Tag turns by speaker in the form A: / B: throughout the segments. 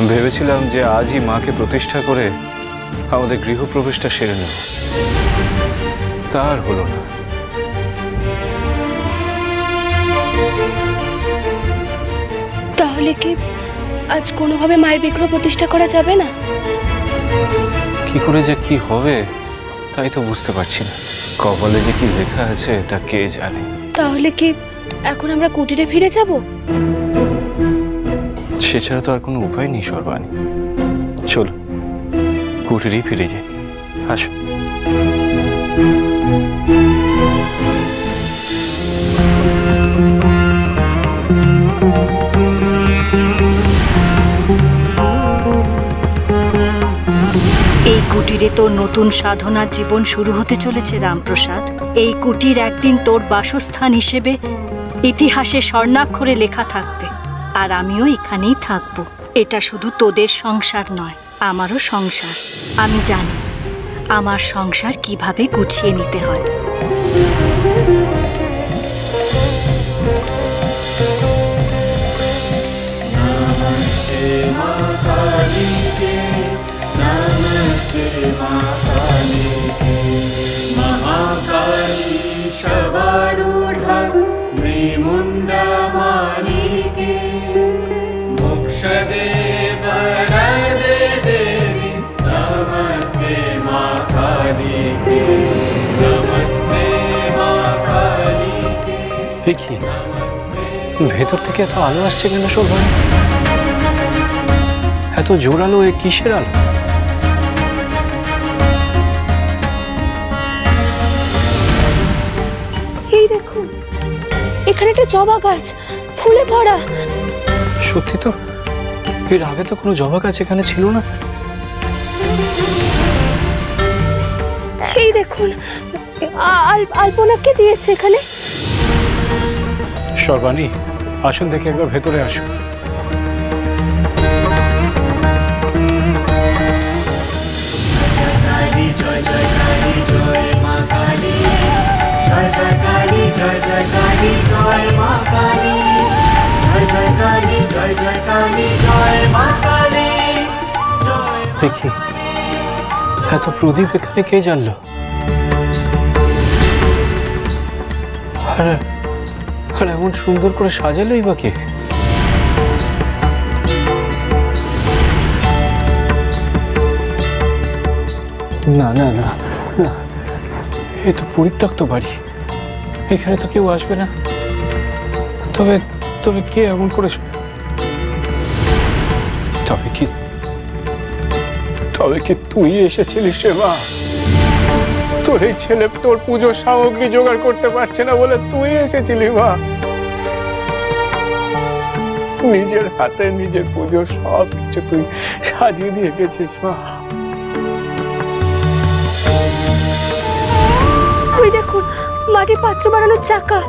A: ভেবেছিলাম যে আজই মাকে প্রতিষ্ঠা করে আমাদের গৃহপ্রবেশটা সেরে নেব, তার হলো না।
B: তাহলে কি আজ কোনোভাবে মায়ের বিগ্রহ প্রতিষ্ঠা করা যাবে না?
A: কি করে যে কি হবে তাই তো বুঝতে পারছি না। কপালে যে কি লেখা আছে তা কে জানে।
B: তাহলে কি এখন আমরা কুটিরে ফিরে যাব?
A: সেছাড়া তো আর কোনো উপায় নেই সর্বাণী। চলো কুটিরেই ফিরে যাই, আসো।
C: এই কুটিরে তোর নতুন সাধনার জীবন শুরু হতে চলেছে রামপ্রসাদ। এই কুটির একদিন তোর বাসস্থান হিসেবে ইতিহাসে স্বর্ণাক্ষরে লেখা থাকবে, আর আমিও এখানেই থাকব। এটা শুধু তোদের সংসার নয়, আমারও সংসার। আমি জানি আমার সংসার কিভাবে গুছিয়ে নিতে হয়।
A: কি ভেতর থেকে এত আলো আসছে কেন সর্বাণী? এত জোরালো, এ কিসের আলো?
B: এই দেখুন, এখানে একটা জবা গাছ ফুলে ভরা।
A: সত্যি তো, এর আগে তো কোনো জবা গাছ এখানে ছিল না।
B: এই দেখুন, আলপনা কে দিয়েছে এখানে?
A: সর্বাণী, আসুন দেখে একবার ভেতরে আসুন।
D: জয় জয় কালী জয় মা কালী, জয় জয় কালী জয় জয় কালী জয় মা কালী, জয় জয় কালী জয় জয় কালী জয় মা কালী।
A: দেখি এত প্রদীপ এখানে কে জানলো? আর এমন সুন্দর করে সাজালোই বা কে? না না না না, এ তো পরিত্যক্ত বাড়ি, এখানে তো কেউ আসবে না। তবে তবে কে এমন করে? তবে কি তুই এসেছিলিস রে মা? তোর এই ছেলে তোর পুজোর সামগ্রী জোগাড় করতে পারছে না বলে তুই এসেছিলি মা? নিজের হাতে নিজের পুজোর সব কিছু তুই সাজিয়ে দিয়ে গেছিস মা।
B: ওই দেখুন, মাটির পাত্র বানানোর চাকা।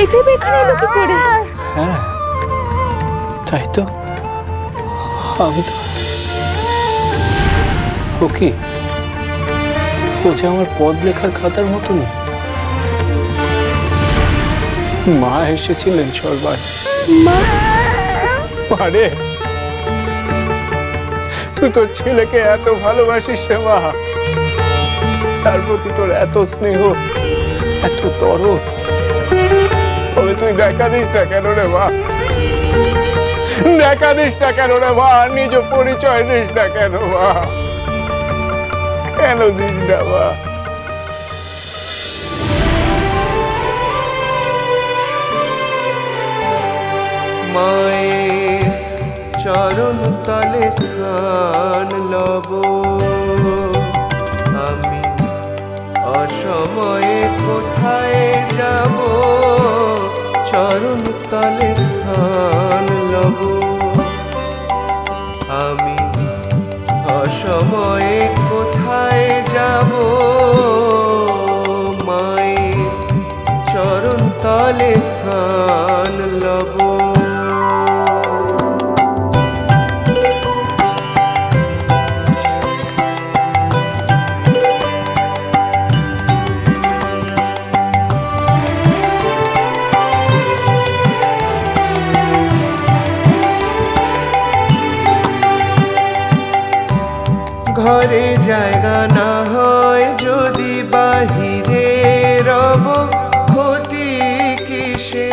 B: এটাই বা এখানে এলো কি করে?
A: হ্যাঁ তাই তো, আমি তো ও কি, ও যে আমার পদ লেখার খাতার মতন। মা এসেছিলেন সর্বাণী।
B: মা?
A: আরে তুই তোর ছেলেকে এত ভালোবাসিস রে মা, তার প্রতি তোর এত স্নেহ, এত দরদ, তবে তুই দেখা দিস না কেন রে মা? দেখা দিস না কেন রে মা? নিজ পরিচয় দিস না কেন মা? কেন দিস না মা?
E: মায়ের চরণ তলে স্থান লব আমি, অসময়ে কোথায় যাব? চরণ তলে স্থান লব আমি, অসময়ে কোথায় যাব? মায়ের চরণ তলে স্থান লব। ঘরে জায়গা না হয় যদি বাহিরে রব ক্ষতি কিসে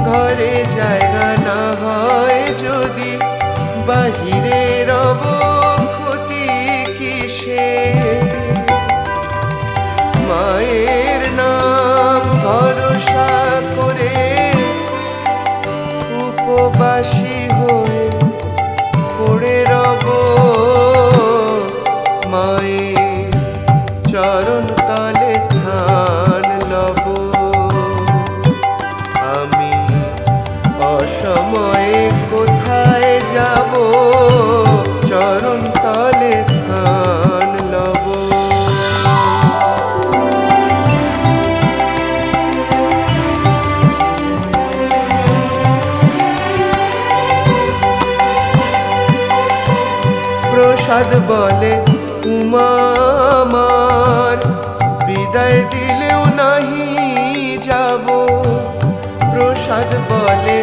E: ঘরে জায়গা না হয় যদি বাহিরে রব ক্ষতি কিসে মায়ের নাম ভরসা করে উপবাসী হয়ে পড়ে রব মায়ের চরণ তলে স্থান লব আমি অসময়ে কোথায় যাব চরণ তলে স্থান লব প্রসাদ বলে উমা আমার বিদায় দিলেও নাহি যাব প্রসাদ বলে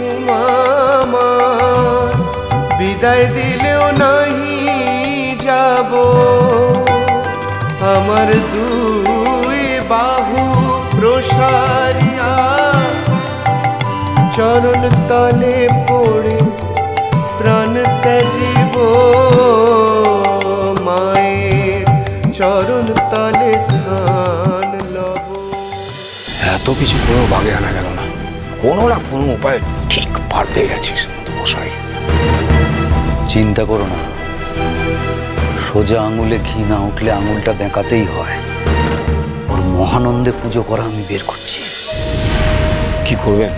E: উমা আমার বিদায় দিলেও নাহি যাব আমার দুই বাহু প্রসারিয়া চরণ তলে পড়ে প্রাণ ত্যাজিব মায়ের চরণ তলে স্থান লব
F: এত কিছু করেও বাগে আনা গেল না কোনো না কোনো উপায় ঠিক পার পেয়ে গেছিস মশাই
G: চিন্তা করো না সোজা আঙুলে ঘি না উঠলে আঙুলটা বেঁকাতেই হয় ওর মহানন্দে পুজো করা আমি বের করছি
F: কি করবেন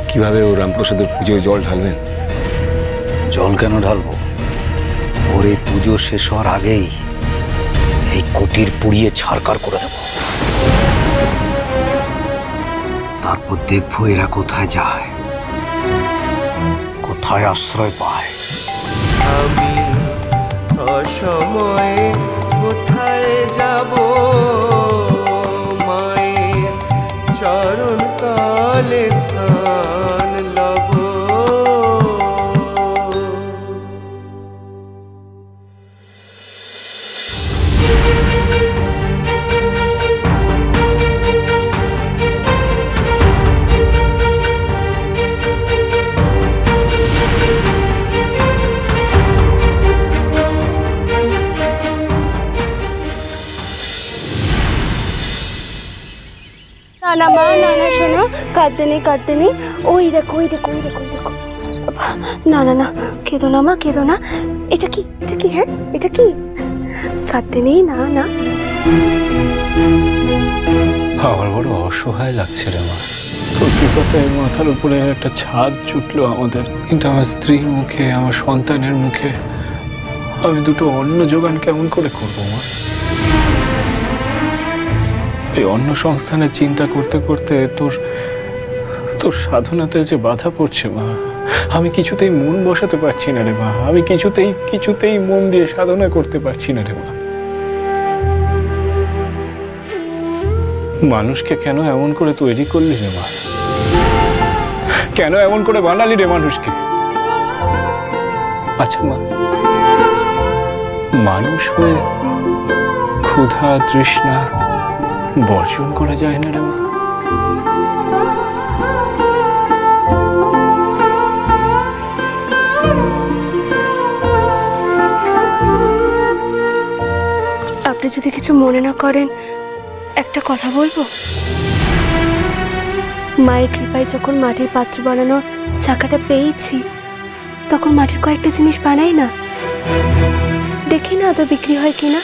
F: কিভাবে ও রামপ্রসাদের পুজোয় জল ঢালবেন
G: জল কেন ঢালবো ওর এই পুজো শেষ হওয়ার আগেই এই কুটির পুড়িয়ে ছারকার করে দেব তারপর দেখবো এরা কোথায় যায় কোথায় আশ্রয় পায়
E: আমি অসময়ে কোথায় যাব মায়ের চরণ তলে স্থান লব
B: না মা না শোনো কাঁদতে নেই ওই দেখো না কেঁদো না মা কেঁদো না এটা কি হ্যাঁ এটা কি কাঁদতে নেই না
A: আমার বড় অসহায় লাগছে রে মা তোর কৃপায় মাথার উপরে একটা ছাদ জুটলো আমাদের কিন্তু আমার স্ত্রীর মুখে আমার সন্তানের মুখে আমি দুটো অন্ন জোগান কেমন করে করবো মা এই অন্য সংস্থানের চিন্তা করতে করতে তোর সাধনাতে যে বাধা পড়ছে মা আমি কিছুতেই মন বসাতে পারছি না রে মা আমি কিছুতেই মন দিয়ে সাধনা করতে পারছি না রে মা মানুষকে কেন এমন করে তৈরি করলি রে মা কেন এমন করে বানালি রে মানুষকে আচ্ছা মা মানুষ হয়ে ক্ষুধা তৃষ্ণা বর্জন করা যায় না রে মা
B: আপনি যদি কিছু মনে না করেন একটা কথা বলবো মায়ের কৃপায় যখন মাটির পাত্র বানানোর চাকাটা পেয়েছি তখন মাটির কয়েকটা জিনিস বানাই না দেখি না আদৌ বিক্রি হয় কিনা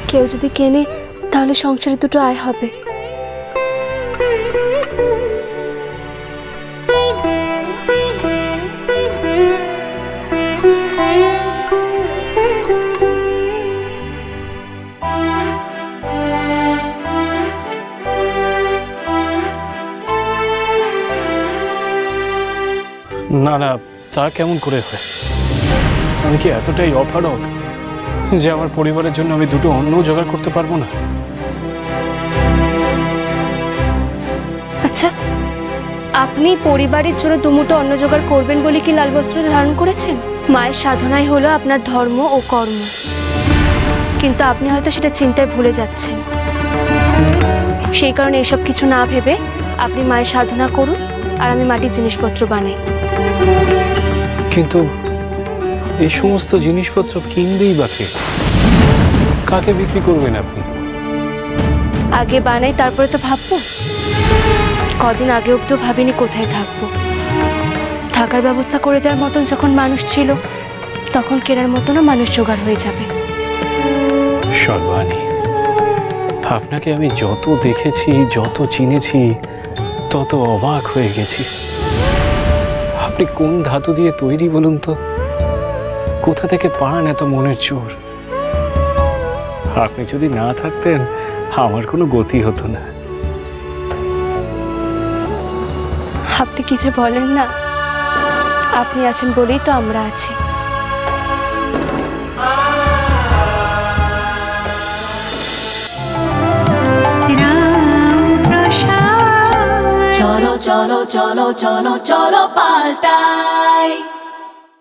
B: কেউ যদি কেনে তাহলে সংসারে দুটো আয় হবে
A: না না তা কেমন করে হয় আমি কি এতটাই অপারগ যে আমার পরিবারের জন্য আমি দুটো অন্ন জোগাড় করতে পারবো না
B: আচ্ছা আপনি পরিবারের জন্য দুমুটো অন্ন জোগাড় করবেন বলে কি লাল বস্ত্র ধারণ করেছেন মায়ের সাধনাই হলো আপনার ধর্ম ও কর্ম, কিন্তু আপনি হয়তো সেটা চিন্তায় ভুলে যাচ্ছেন। সেই কারণে এসব কিছু না ভেবে আপনি মায়ের সাধনা করুন, আর আমি মাটির জিনিসপত্র বানাই।
A: কিন্তু এই সমস্ত জিনিসপত্র কিনবেই বা কে? কাকে বিক্রি করবেন আপনি?
B: আগে বানাই, তারপরে তো ভাববো। কদিন আগে অব্দিও ভাবিনি কোথায় থাকবো। থাকার ব্যবস্থা করে দেওয়ার মতন যখন মানুষ ছিল, তখন কেনার মতনও মানুষ জোগাড় হয়ে যাবে।
A: সর্বাণী, আপনাকে আমি যত দেখেছি, যত চিনেছি, তত অবাক হয়ে গেছি। আপনি কোন ধাতু দিয়ে তৈরি বলুন তো? কোথা থেকে পান এত মনের জোর? আপনি যদি না থাকতেন আমার কোনো গতি হতো না।
B: আপনি কি যে বলেন না, আপনি আছেন বলেই তো আমরা আছি।
D: চলো চলো চলো চলো চলো পাল্টাই।